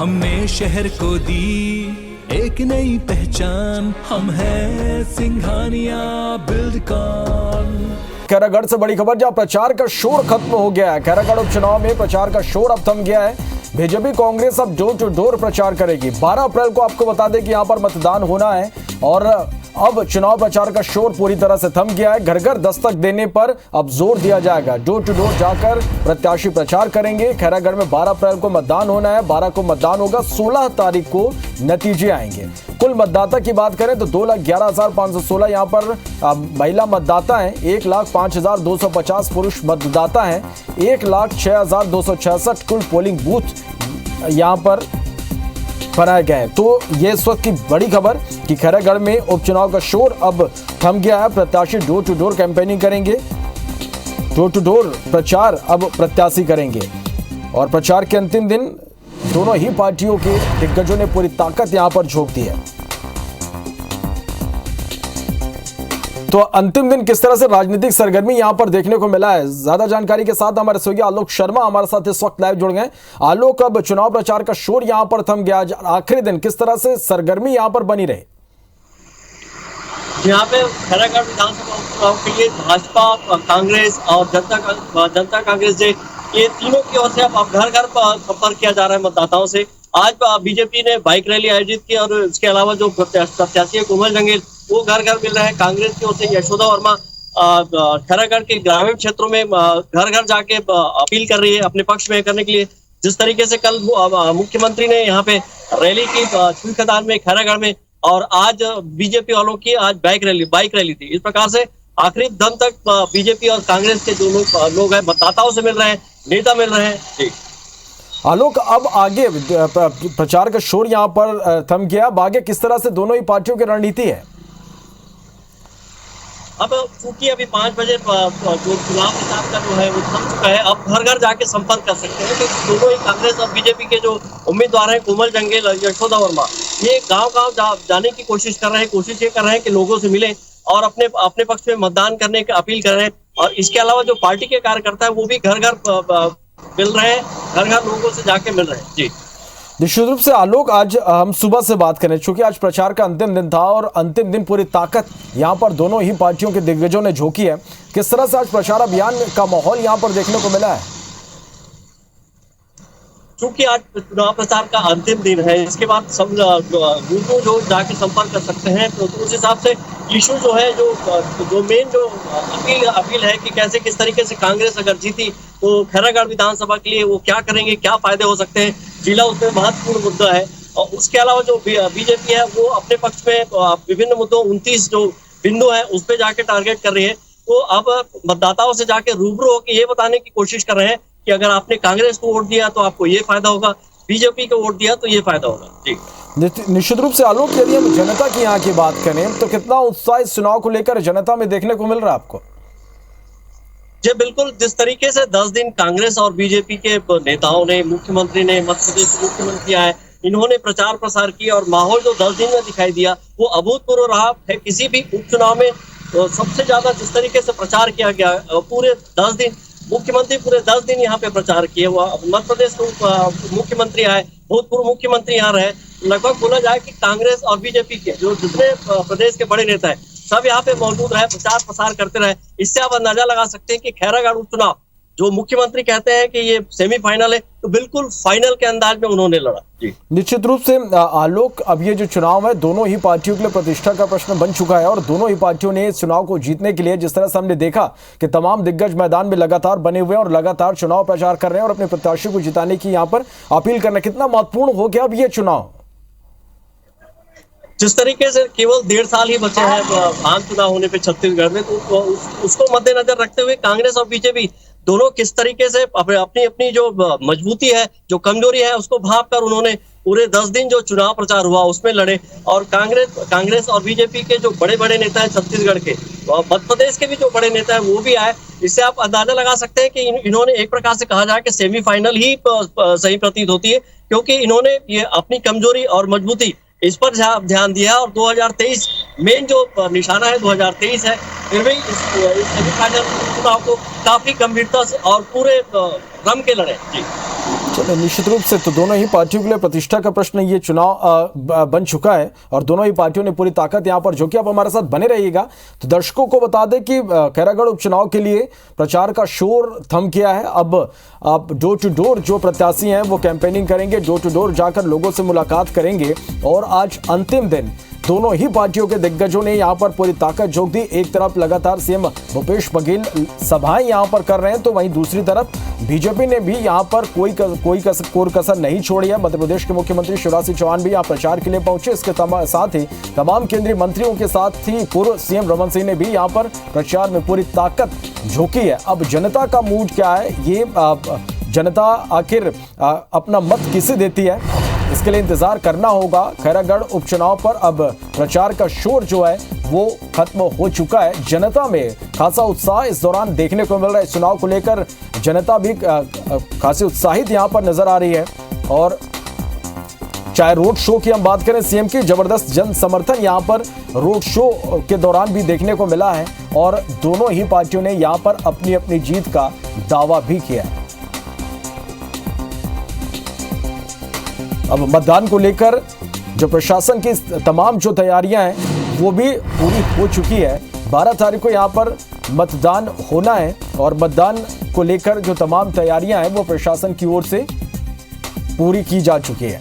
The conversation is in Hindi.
हमने शहर को दी एक नई पहचान, हम है सिंघानिया बिल्डकॉन। खैरागढ़ से बड़ी खबर, जहां प्रचार का शोर खत्म हो गया है। खैरागढ़ उपचुनाव में प्रचार का शोर अब थम गया है। बीजेपी कांग्रेस अब डोर टू डोर प्रचार करेगी। 12 अप्रैल को आपको बता दें कि यहां पर मतदान होना है और अब चुनाव प्रचार का शोर पूरी तरह से थम गया है। घर घर दस्तक देने पर अब जोर दिया जाएगा। डोर टू डोर जाकर प्रत्याशी प्रचार करेंगे। खैरागढ़ में 12 अप्रैल को मतदान होना है। 12 को मतदान होगा, 16 तारीख को नतीजे आएंगे। कुल मतदाता की बात करें तो 2,11,516 यहाँ पर महिला मतदाता हैं। 1,05,250 पुरुष मतदाता हैं। 1,06,266 कुल पोलिंग बूथ यहाँ पर बनाए गए। तो ये इस वक्त की बड़ी खबर कि खैरागढ़ में उपचुनाव का शोर अब थम गया है। प्रत्याशी डोर टू डोर कैंपेनिंग करेंगे। डोर टू डोर प्रचार अब प्रत्याशी करेंगे और प्रचार के अंतिम दिन दोनों ही पार्टियों के दिग्गजों ने पूरी ताकत यहां पर झोंक दी है। तो अंतिम दिन किस तरह से राजनीतिक सरगर्मी यहां पर देखने को मिला है, ज्यादा जानकारी के साथ हमारे सहयोगी आलोक शर्मा हमारे साथ इस वक्त लाइव जुड़ गए। आलोक, अब चुनाव प्रचार का शोर यहां पर थम गया, आखिरी दिन किस तरह से सरगर्मी यहां पर बनी रही? यहाँ पे खैरागढ़ विधानसभा उपचुनाव के लिए भाजपा, कांग्रेस और जनता कांग्रेस जे ये तीनों की ओर से अब घर घर संपर्क किया जा रहा है मतदाताओं से। आज बीजेपी ने बाइक रैली आयोजित की और इसके अलावा जो प्रत्याशी है कोमल जंगेल वो घर घर मिल रहे हैं। कांग्रेस की ओर से यशोदा वर्मा खैरागढ़ के ग्रामीण क्षेत्रों में घर घर जाके अपील कर रही है अपने पक्ष में करने के लिए। जिस तरीके से कल मुख्यमंत्री ने यहाँ पे रैली की छुई खदान में खैरागढ़ में, और आज बीजेपी वालों की आज बाइक रैली थी। इस प्रकार से आखिरी दम तक बीजेपी और कांग्रेस के जो लोग हैं मतदाताओं से मिल रहे हैं, नेता मिल रहे हैं। जी आलोक, अब आगे प्रचार का शोर यहाँ पर थम गया, अब आगे किस तरह से दोनों ही पार्टियों की रणनीति है? अब चूंकि अभी 5 बजे जो चुनाव प्रचार का जो है वो थम चुका है, अब घर घर जाके संपर्क कर सकते हैं। तो दोनों ही कांग्रेस और बीजेपी के जो उम्मीदवार हैं कोमल जंगेल और यशोदा वर्मा, ये गांव-गांव जाने की कोशिश कर रहे हैं। कोशिश ये कर रहे हैं कि लोगों से मिलें और अपने पक्ष में मतदान करने की अपील कर रहे हैं। और इसके अलावा जो पार्टी के कार्यकर्ता है वो भी घर घर मिल रहे हैं, घर घर लोगों से जाके मिल रहे हैं। जी निश्चित रूप से आलोक, आज हम सुबह से बात करें, चूंकि आज प्रचार का अंतिम दिन था और अंतिम दिन पूरी ताकत यहां पर दोनों ही पार्टियों के दिग्गजों ने झोंकी है। किस तरह से आज प्रचार अभियान का माहौल यहां पर देखने को मिला है? चूंकि आज चुनाव प्रचार का अंतिम दिन है, इसके बाद सब लोगों जो जाके संपर्क कर सकते हैं। तो उस हिसाब से इशू जो है जो मेन जो अपील है कि कैसे किस तरीके से कांग्रेस अगर जीती तो खैरागढ़ विधानसभा के लिए वो क्या करेंगे, क्या फायदे हो सकते हैं, जिला उसमें महत्वपूर्ण मुद्दा है। और उसके अलावा जो बीजेपी है वो अपने पक्ष में विभिन्न मुद्दों 29 जो बिंदु है उस पर जाके टारगेट कर रही है। तो अब मतदाताओं से जाके रूबरू होकर ये बताने की कोशिश कर रहे हैं कि अगर आपने कांग्रेस को वोट दिया तो आपको ये फायदा होगा, बीजेपी को वोट दिया तो ये फायदा होगा। जी निश्चित रूप से आलोक, यदि हम जनता की यहाँ की बात करें तो कितना उत्साह इस चुनाव को लेकर जनता में देखने को मिल रहा है आपको? जी बिल्कुल, जिस तरीके से 10 दिन कांग्रेस और बीजेपी के नेताओं ने, मुख्यमंत्री ने, मध्य प्रदेश के मुख्यमंत्री आए, इन्होंने प्रचार प्रसार किया और माहौल जो 10 दिन में दिखाई दिया वो अभूतपूर्व रहा है। किसी भी उपचुनाव में सबसे ज्यादा जिस तरीके से प्रचार किया गया पूरे 10 दिन, मुख्यमंत्री पूरे 10 दिन यहाँ पे प्रचार किए हुआ। मध्य प्रदेश के मुख्यमंत्री आए, भूतपूर्व मुख्यमंत्री यहाँ रहे। लगभग बोला जाए कि कांग्रेस और बीजेपी के जो जितने प्रदेश के बड़े नेता हैं सब यहाँ पे मौजूद रहे, प्रचार प्रसार करते रहे। इससे आप अंदाजा लगा सकते हैं कि खैरागढ़ उपचुनाव जो मुख्यमंत्री कहते हैं कि ये सेमीफाइनल है, तो बिल्कुल फाइनल के अंदाज में उन्होंने लड़ा। जी निश्चित रूप से आलोक, अब ये जो चुनाव है दोनों ही पार्टियों के लिए प्रतिष्ठा का प्रश्न बन चुका है और दोनों ही पार्टियों ने इस चुनाव को जीतने के लिए, जिस तरह से हमने देखा कि तमाम दिग्गज मैदान में लगातार बने हुए हैं और लगातार चुनाव प्रचार कर रहे हैं और अपने प्रत्याशी को जिताने की यहाँ पर अपील करना, कितना महत्वपूर्ण हो गया अब ये चुनाव? जिस तरीके से केवल 1.5 साल ही बचे हैं आम चुनाव होने पे छत्तीसगढ़ में, तो उसको मद्देनजर रखते हुए कांग्रेस और बीजेपी दोनों किस तरीके से अपनी जो मजबूती है, जो कमजोरी है, उसको भाप कर उन्होंने पूरे 10 दिन जो चुनाव प्रचार हुआ उसमें लड़े। और कांग्रेस और बीजेपी के जो बड़े बड़े नेता हैं छत्तीसगढ़ के, मध्य प्रदेश के भी जो बड़े नेता हैं वो भी आए। इससे आप अंदाजा लगा सकते हैं कि इन्होंने एक प्रकार से कहा जाए कि सेमीफाइनल ही सही प्रतीत होती है, क्योंकि इन्होंने ये अपनी कमजोरी और मजबूती इस पर ध्यान दिया। और 2023 मेन जो निशाना है 2023 है, फिर भी इस सेमीफाइनल चुनाव को काफी गंभीरता से और पूरे रम के लड़े। जी चलो, निश्चित रूप से तो दोनों ही पार्टियों के लिए प्रतिष्ठा का प्रश्न ये चुनाव बन चुका है और दोनों ही पार्टियों ने पूरी ताकत यहां पर झोंकी। आप हमारे साथ बने रहिएगा। तो दर्शकों को बता दें कि खैरागढ़ उपचुनाव के लिए प्रचार का शोर थम गया है। अब आप डोर टू डोर जो प्रत्याशी हैं वो कैंपेनिंग करेंगे, डोर टू डोर जाकर लोगों से मुलाकात करेंगे और आज अंतिम दिन दोनों ही पार्टियों के दिग्गजों ने यहां पर पूरी ताकत झोंक दी। एक तरफ लगातार सीएम भूपेश बघेल सभाएं यहां पर कर रहे हैं, तो वहीं दूसरी तरफ बीजेपी ने भी यहां पर कोई कसर नहीं छोड़ी है। मध्य प्रदेश के मुख्यमंत्री शिवराज सिंह चौहान भी यहां प्रचार के लिए पहुंचे। इसके साथ ही तमाम केंद्रीय मंत्रियों के साथ ही पूर्व सीएम रमन सिंह ने भी यहां पर प्रचार में पूरी ताकत झोंकी है। अब जनता का मूड क्या है, ये जनता आखिर अपना मत किसे देती है, इसके लिए इंतजार करना होगा। खैरागढ़ उपचुनाव पर अब प्रचार का शोर जो है वो खत्म हो चुका है। जनता में खासा उत्साह इस दौरान देखने को मिल रहा है। इस चुनाव को लेकर जनता भी खासी उत्साहित यहां पर नजर आ रही है। और चाहे रोड शो की हम बात करें, सीएम की जबरदस्त जन समर्थन यहां पर रोड शो के दौरान भी देखने को मिला है और दोनों ही पार्टियों ने यहां पर अपनी अपनी जीत का दावा भी किया है। अब मतदान को लेकर जो प्रशासन की तमाम जो तैयारियां हैं वो भी पूरी हो चुकी है। 12 तारीख को यहां पर मतदान होना है और मतदान को लेकर जो तमाम तैयारियां हैं वो प्रशासन की ओर से पूरी की जा चुकी है।